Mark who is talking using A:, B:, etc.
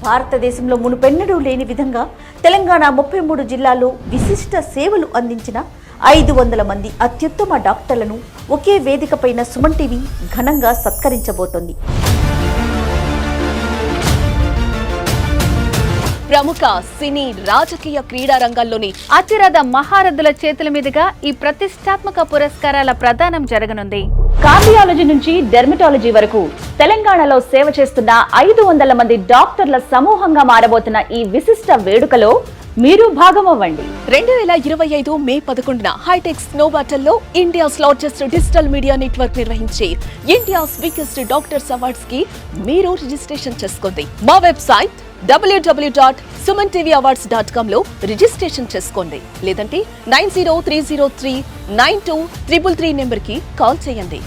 A: భారతదేశంలో మునుపెన్నడూ లేని విధంగా తెలంగాణ 33 జిల్లాల్లో విశిష్ట సేవలు అందించిన 500 మంది అత్యుత్తమ డాక్టర్లను ఒకే వేదికపైన సుమన్ టీవీ ఘనంగా సత్కరించబోతోంది.
B: ప్రముఖ సినీ రాజకీయ క్రీడా రంగాల్లోని అతిరథ మహారథుల చేతుల మీదుగా ఈ ప్రతిష్టాత్మక పురస్కారాల ప్రదానం జరగనుంది. కార్డియాలజీ నుంచి డెర్మటాలజీ వరకు తెలంగాణలో సేవ చేస్తున్న 500 మంది డాక్టర్ల సమూహంగా మారబోతున్న ఈ విశిష్ట వేడుకలో మీరు భాగమవ్వండి. 2025 మే 11న హైటెక్ స్నోబాటల్లో India's largest digital media network నిర్వహించే ఇండియాస్ బిగ్గెస్ట్ డాక్టర్స్ అవార్డ్స్ కి మీరు రిజిస్ట్రేషన్ చేసుకోండి. మా వెబ్సైట్ www.sumanTVawards.com లో రిజిస్ట్రేషన్ చేసుకోండి. లేదంటే 9030392333 నెంబర్ కి కాల్ చేయండి.